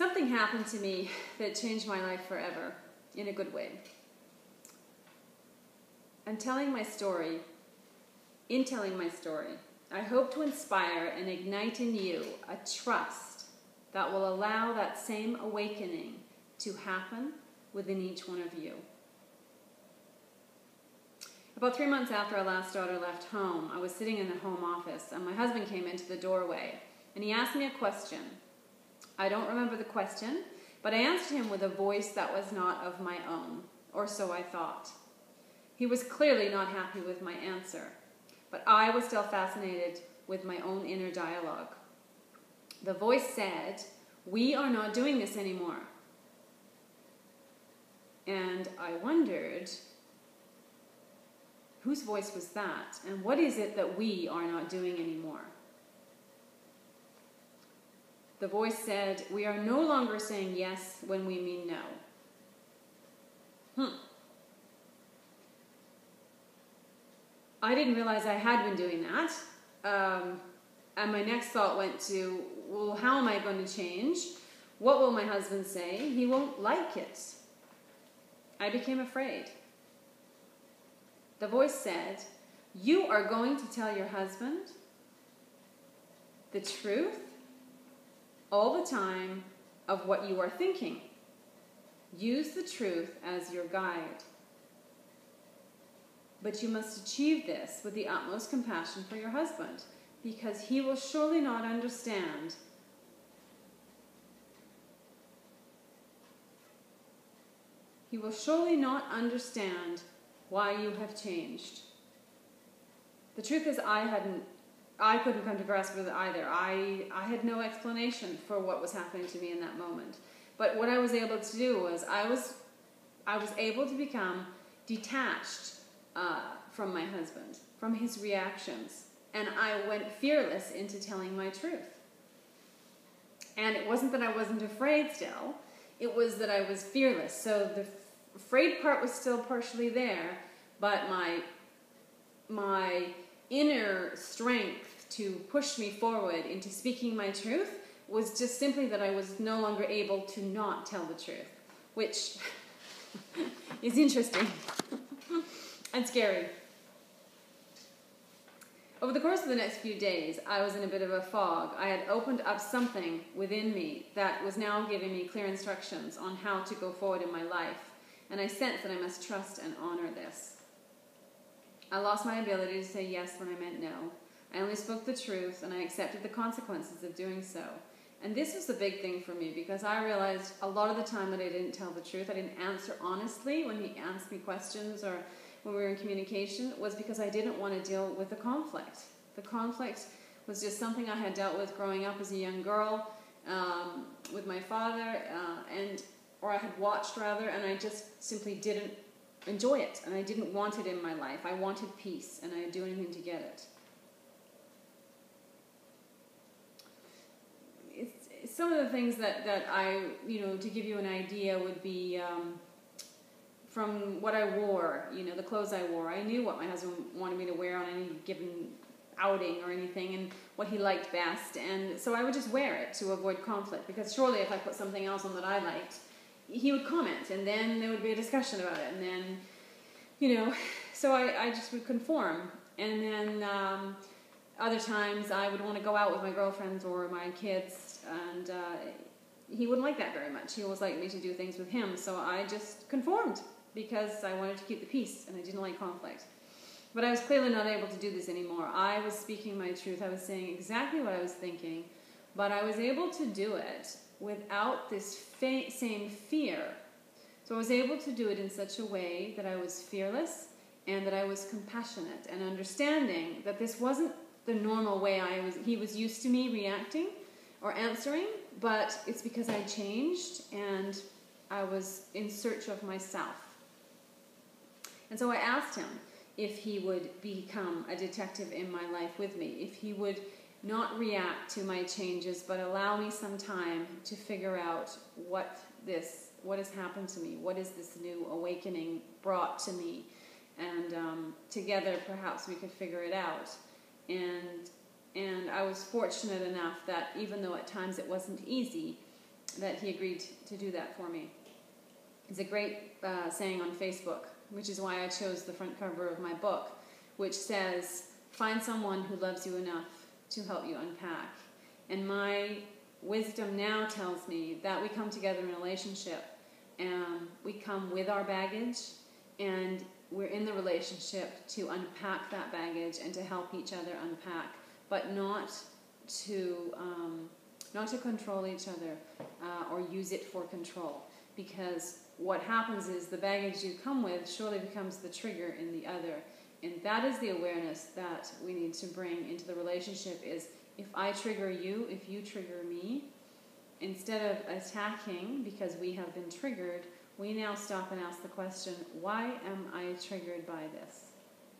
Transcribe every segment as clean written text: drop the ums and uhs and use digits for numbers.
Something happened to me that changed my life forever, in a good way. In telling my story, I hope to inspire and ignite in you a trust that will allow that same awakening to happen within each one of you. About 3 months after our last daughter left home, I was sitting in the home office, and my husband came into the doorway, and he asked me a question. I don't remember the question, but I answered him with a voice that was not of my own, or so I thought. He was clearly not happy with my answer, but I was still fascinated with my own inner dialogue. The voice said, "We are not doing this anymore." And I wondered, whose voice was that? And what is it that we are not doing anymore? The voice said, "We are no longer saying yes when we mean no." I didn't realize I had been doing that. And my next thought went to, well, how am I going to change? What will my husband say? He won't like it. I became afraid. The voice said, "You are going to tell your husband the truth all the time of what you are thinking. Use the truth as your guide. But you must achieve this with the utmost compassion for your husband, because he will surely not understand why you have changed." The truth is, I couldn't come to grasp with it either. I had no explanation for what was happening to me in that moment. But what I was able to do was I was able to become detached from my husband, from his reactions. And I went fearless into telling my truth. And it wasn't that I wasn't afraid still. It was that I was fearless. So the afraid part was still partially there, but my inner strength to push me forward into speaking my truth was just simply that I was no longer able to not tell the truth, which is interesting and scary. Over the course of the next few days, I was in a bit of a fog. I had opened up something within me that was now giving me clear instructions on how to go forward in my life, and I sensed that I must trust and honor this. I lost my ability to say yes when I meant no. I only spoke the truth, and I accepted the consequences of doing so. And this was the big thing for me, because I realized a lot of the time that I didn't tell the truth, I didn't answer honestly when he asked me questions or when we were in communication, was because I didn't want to deal with the conflict. The conflict was just something I had dealt with growing up as a young girl with my father, or I had watched rather, and I just simply didn't enjoy it, and I didn't want it in my life. I wanted peace, and I'd do anything to get it. Some of the things that I, to give you an idea would be from what I wore, the clothes I wore. I knew what my husband wanted me to wear on any given outing or anything, and what he liked best, and so I would just wear it to avoid conflict, because surely if I put something else on that I liked, he would comment, and then there would be a discussion about it, and then, so I just would conform. And then other times I would want to go out with my girlfriends or my kids, and he wouldn't like that very much. He always liked me to do things with him, so I just conformed, because I wanted to keep the peace, and I didn't like conflict. But I was clearly not able to do this anymore. I was speaking my truth. I was saying exactly what I was thinking, but I was able to do it without this same fear. So I was able to do it in such a way that I was fearless and that I was compassionate and understanding that this wasn't the normal way he was used to me reacting or answering, but it's because I changed and I was in search of myself. And so I asked him if he would become a detective in my life with me, if he would not react to my changes, but allow me some time to figure out what has happened to me, what is this new awakening brought to me, and together perhaps we could figure it out. And I was fortunate enough that even though at times it wasn't easy, that he agreed to do that for me. It's a great saying on Facebook, which is why I chose the front cover of my book, which says, "Find someone who loves you enough to help you unpack." And my wisdom now tells me that we come together in a relationship and we come with our baggage, and we're in the relationship to unpack that baggage and to help each other unpack, but not to control each other or use it for control. Because what happens is the baggage you come with surely becomes the trigger in the other. And that is the awareness that we need to bring into the relationship is, if I trigger you, if you trigger me, instead of attacking because we have been triggered, we now stop and ask the question, why am I triggered by this?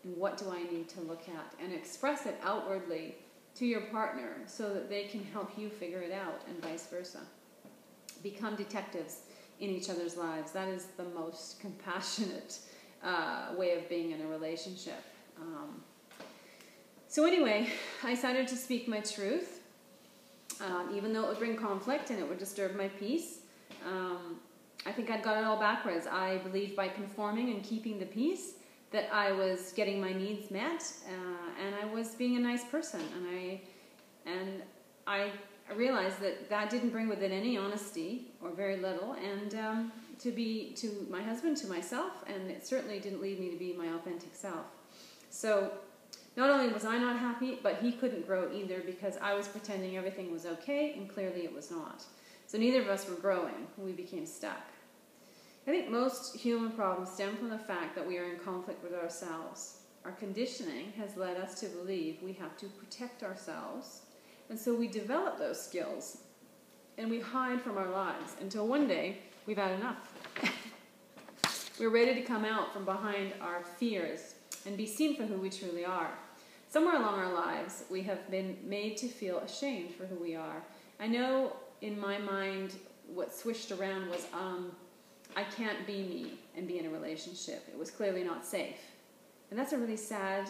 And what do I need to look at? And express it outwardly to your partner so that they can help you figure it out, and vice versa. Become detectives in each other's lives. That is the most compassionate way of being in a relationship. So anyway, I decided to speak my truth, even though it would bring conflict and it would disturb my peace. I think I'd got it all backwards. I believed by conforming and keeping the peace that I was getting my needs met, and I was being a nice person. And I realized that that didn't bring with it any honesty, or very little, and to my husband, to myself, and it certainly didn't lead me to be my authentic self. So not only was I not happy, but he couldn't grow either, because I was pretending everything was okay, and clearly it was not. So neither of us were growing. We became stuck. I think most human problems stem from the fact that we are in conflict with ourselves. Our conditioning has led us to believe we have to protect ourselves, and so we develop those skills, and we hide from our lives until one day we've had enough. We're ready to come out from behind our fears and be seen for who we truly are. Somewhere along our lives, we have been made to feel ashamed for who we are. I know in my mind what swished around was, I can't be me and be in a relationship. It was clearly not safe. And that's a really sad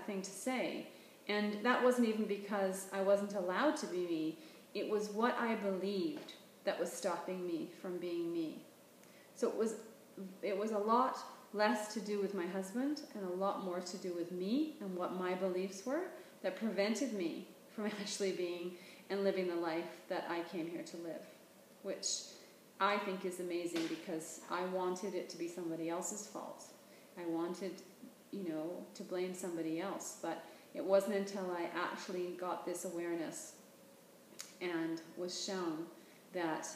thing to say. And that wasn't even because I wasn't allowed to be me. It was what I believed that was stopping me from being me. So it was a lot less to do with my husband and a lot more to do with me and what my beliefs were that prevented me from actually being and living the life that I came here to live, which I think is amazing, because I wanted it to be somebody else's fault. I wanted, to blame somebody else, but it wasn't until I actually got this awareness and was shown that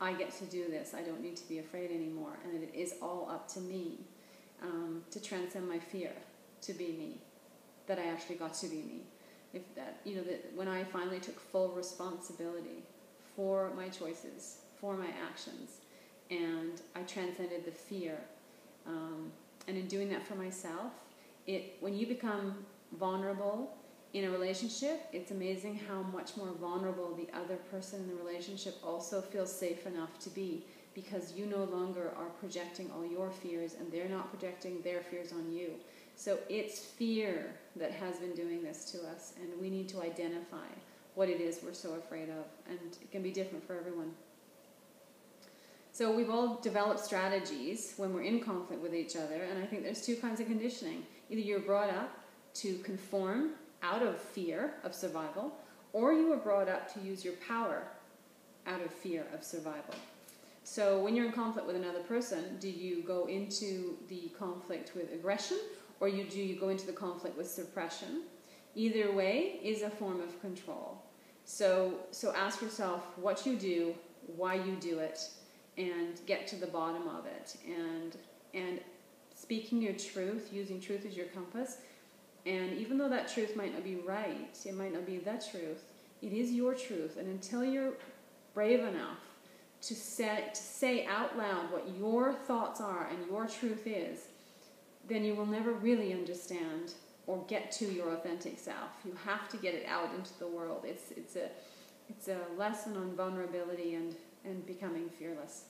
I get to do this. I don't need to be afraid anymore, and that it is all up to me to transcend my fear, to be me, that I actually got to be me. When I finally took full responsibility for my choices, for my actions, and I transcended the fear. And in doing that for myself, when you become vulnerable in a relationship, it's amazing how much more vulnerable the other person in the relationship also feels safe enough to be, because you no longer are projecting all your fears and they're not projecting their fears on you. So it's fear that has been doing this to us, and we need to identify what it is we're so afraid of, and it can be different for everyone. So we've all developed strategies when we're in conflict with each other, and I think there's two kinds of conditioning. Either you're brought up to conform out of fear of survival, or you were brought up to use your power out of fear of survival. So when you're in conflict with another person, do you go into the conflict with aggression, or do you go into the conflict with suppression? Either way is a form of control. So ask yourself what you do, why you do it, and get to the bottom of it. And speaking your truth, using truth as your compass. And even though that truth might not be right, it might not be the truth, it is your truth. And until you're brave enough to say out loud what your thoughts are and your truth is, then you will never really understand or get to your authentic self. You have to get it out into the world. It's a lesson on vulnerability and becoming fearless.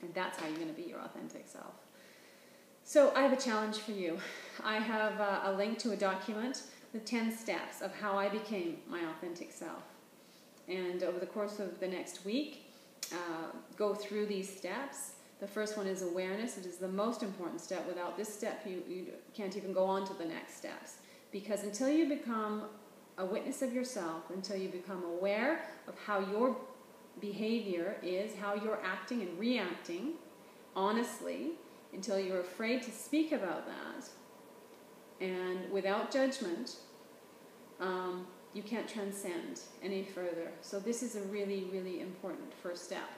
And that's how you're going to be your authentic self. So I have a challenge for you. I have a link to a document with 10 steps of how I became my authentic self. And over the course of the next week, go through these steps. The first one is awareness. It is the most important step. Without this step, you can't even go on to the next steps. Because until you become a witness of yourself, until you become aware of how your behavior is, how you're acting and reacting honestly, until you're afraid to speak about that, and without judgment, you can't transcend any further. So this is a really, really important first step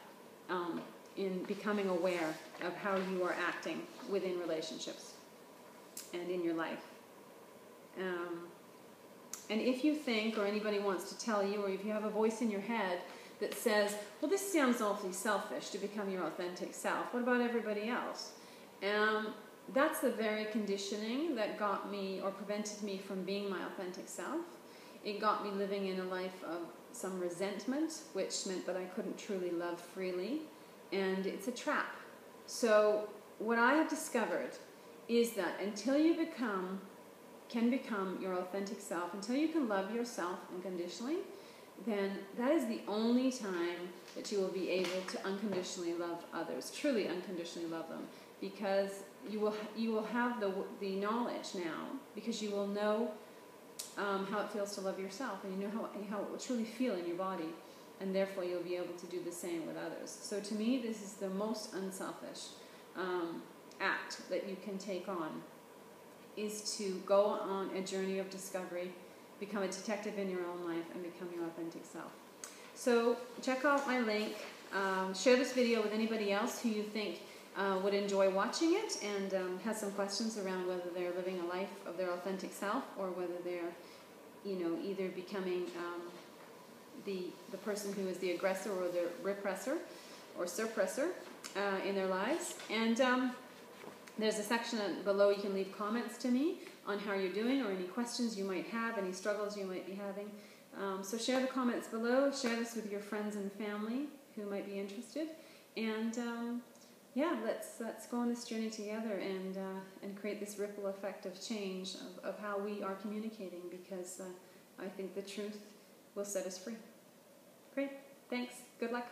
in becoming aware of how you are acting within relationships and in your life. And if you think, or anybody wants to tell you, or if you have a voice in your head that says, well, this sounds awfully selfish to become your authentic self, what about everybody else? That's the very conditioning that got me, or prevented me from being my authentic self. It got me living in a life of some resentment, which meant that I couldn't truly love freely, and it's a trap. So what I have discovered is that until you can become your authentic self, until you can love yourself unconditionally, then that is the only time that you will be able to unconditionally love others, truly unconditionally love them, because you will have the knowledge now, because you will know how it feels to love yourself, and you know how it will truly feel in your body, and therefore you'll be able to do the same with others. So to me, this is the most unselfish act that you can take on, is to go on a journey of discovery, become a detective in your own life, and become your authentic self. So check out my link. Share this video with anybody else who you think would enjoy watching it, and has some questions around whether they're living a life of their authentic self, or whether they're, either becoming the person who is the aggressor or the repressor or suppressor in their lives. And there's a section below you can leave comments to me on how you're doing, or any questions you might have, any struggles you might be having. So share the comments below. Share this with your friends and family who might be interested. And yeah, let's go on this journey together and create this ripple effect of change of how we are communicating, because I think the truth will set us free. Great. Thanks. Good luck.